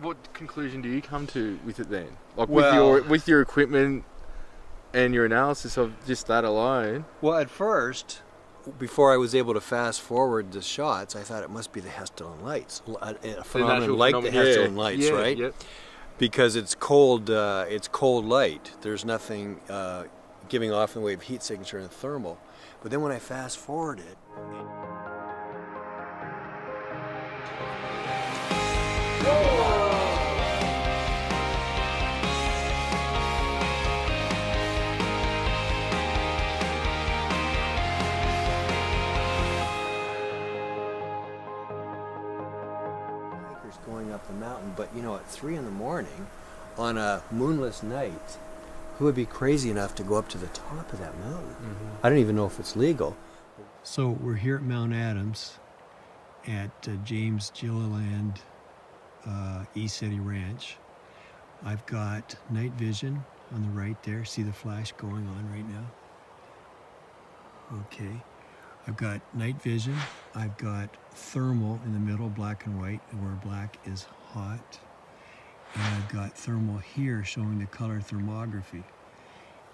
what conclusion do you come to with it then? Like with your equipment and your analysis of just that alone? Well, at first, before I was able to fast forward the shots, I thought it must be the Hessdalen lights, a phenomenon like the Hessdalen lights, right? Yep. Because it's cold light. There's nothing giving off in the way of heat signature and thermal. But then when I fast forward it, going up the mountain, but you know, at 3 in the morning on a moonless night, who would be crazy enough to go up to the top of that mountain? Mm-hmm. I don't even know if it's legal. So we're here at Mount Adams at James Gilliland ECETI Ranch. I've got night vision on the right there. See the flash going on right now? Okay. I've got night vision, I've got thermal in the middle, black and white, where black is hot. And I've got thermal here showing the color thermography.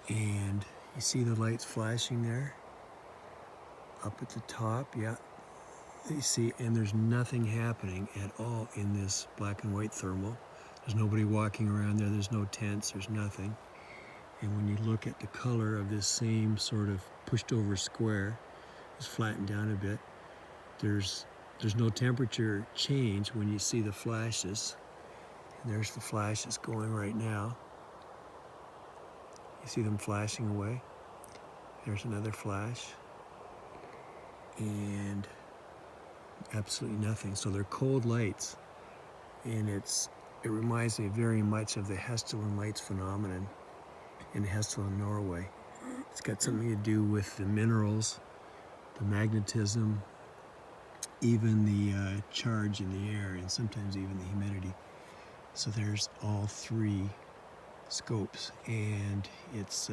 And you see the lights flashing there? Up at the top, yeah. You see, and there's nothing happening at all in this black and white thermal. There's nobody walking around there, there's no tents, there's nothing. And when you look at the color of this same sort of pushed over square, flattened down a bit. There's no temperature change when you see the flashes. And there's the flashes going right now. You see them flashing away. There's another flash. And absolutely nothing. So they're cold lights. And it reminds me very much of the Hessdalen lights phenomenon in Hessdalen, Norway. It's got something to do with the minerals, the magnetism, even the charge in the air, and sometimes even the humidity. So there's all 3 scopes, and it's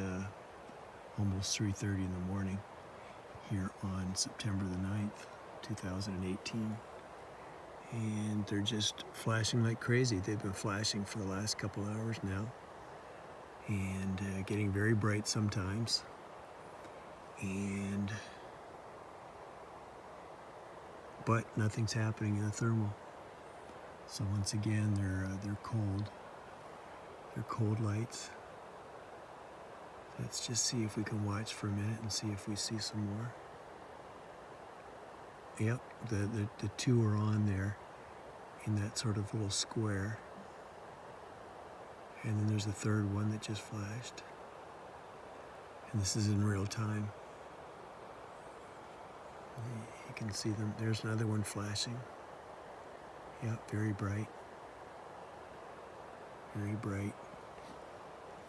almost 3:30 in the morning here on September the 9th, 2018. And they're just flashing like crazy. They've been flashing for the last couple hours now, and getting very bright sometimes. But nothing's happening in the thermal. So once again, they're cold. They're cold lights. Let's just see if we can watch for a minute and see if we see some more. Yep, the 2 are on there in that sort of little square. And then there's a 3rd one that just flashed. And this is in real time. You can see them. There's another one flashing. Yep, very bright. Very bright.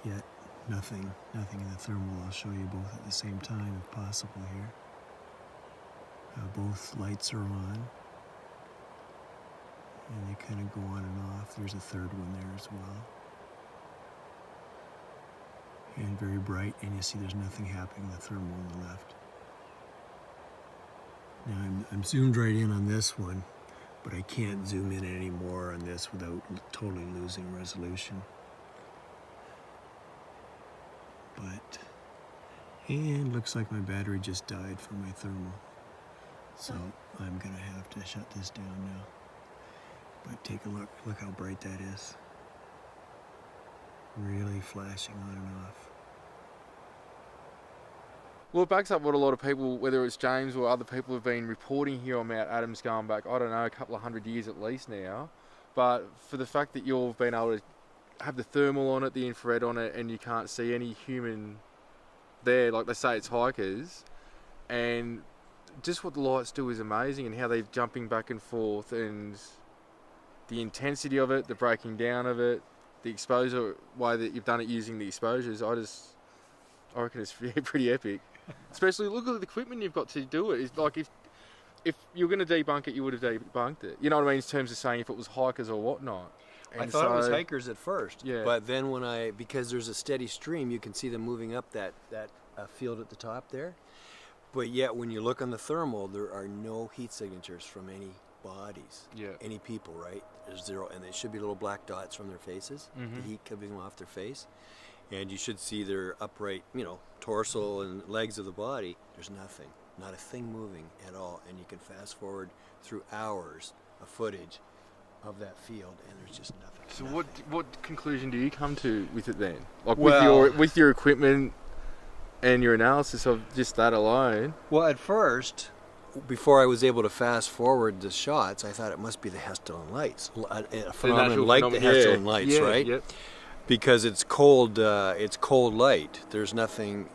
Yet nothing in the thermal. I'll show you both at the same time if possible here. Both lights are on. And they kind of go on and off. There's a 3rd one there as well. And very bright, and you see there's nothing happening in the thermal on the left. Now I'm zoomed right in on this one, but I can't zoom in anymore on this without totally losing resolution. And looks like my battery just died from my thermal. So I'm gonna have to shut this down now. But take a look how bright that is. Really flashing on and off. Well, it backs up what a lot of people, whether it's James or other people, have been reporting here on Mount Adams going back, I don't know, a couple of 100 years at least now. But for the fact that you've been able to have the thermal on it, the infrared on it, and you can't see any human there, like they say it's hikers, and just what the lights do is amazing, and how they're jumping back and forth, and the intensity of it, the breaking down of it, the exposure, way that you've done it using the exposures, I reckon it's pretty epic. Especially look at the equipment you've got to do it. It's like if you were going to debunk it, you would have debunked it. You know what I mean, in terms of saying if it was hikers or whatnot. And I thought it was hikers at first. Yeah. But then because there's a steady stream, you can see them moving up that field at the top there. But yet when you look on the thermal, there are no heat signatures from bodies. Yeah. Any people, right? There's zero, and there should be little black dots from their faces, the heat coming off their face. And you should see their upright, torso and legs of the body. There's nothing, not a thing moving at all. And you can fast forward through hours of footage of that field, and there's just nothing. So nothing. what conclusion do you come to with it then? Like Well, with your equipment and your analysis of just that alone? Well, at first, before I was able to fast forward the shots, I thought it must be the Hessdalen lights, a phenomenon like the Hessdalen lights, right? Yep. Because it's cold light. There's nothing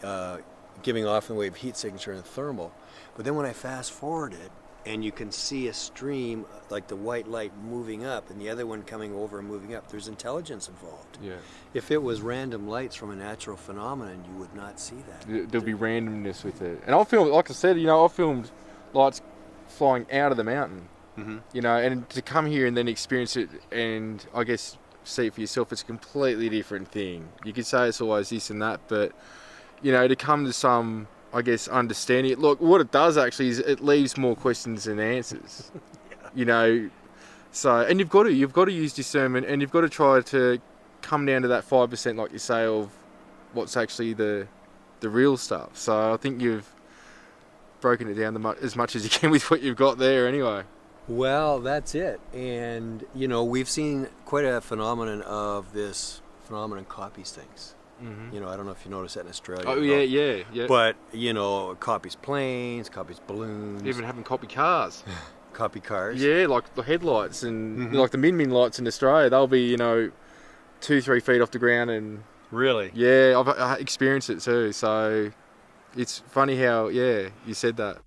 giving off in the way of heat signature and thermal. But then when I fast forward it, and you can see a stream like the white light moving up, and the other one coming over and moving up, there's intelligence involved. Yeah. If it was random lights from a natural phenomenon, you would not see that. There'll be randomness with it. And I filmed, like I said, I filmed lights flying out of the mountain. And to come here and then experience it, and I guess see it for yourself, it's a completely different thing. You could say it's always this and that, but to come to some, I guess, understanding it. Look, what it does actually is it leaves more questions than answers. So, and you've got to use discernment, and you've got to try to come down to that 5%, like you say, of what's actually the real stuff. So I think you've broken it down as much as you can with what you've got there anyway. Well, that's it. And, we've seen quite a phenomenon of this phenomenon copies things. I don't know if you noticed that in Australia. Oh, yeah. But, copies planes, copies balloons. Even having copy cars. Copy cars. Yeah, like the headlights and like the Min lights in Australia, they'll be, 2-3 feet off the ground. And Really? yeah, I've experienced it too. So it's funny how, you said that.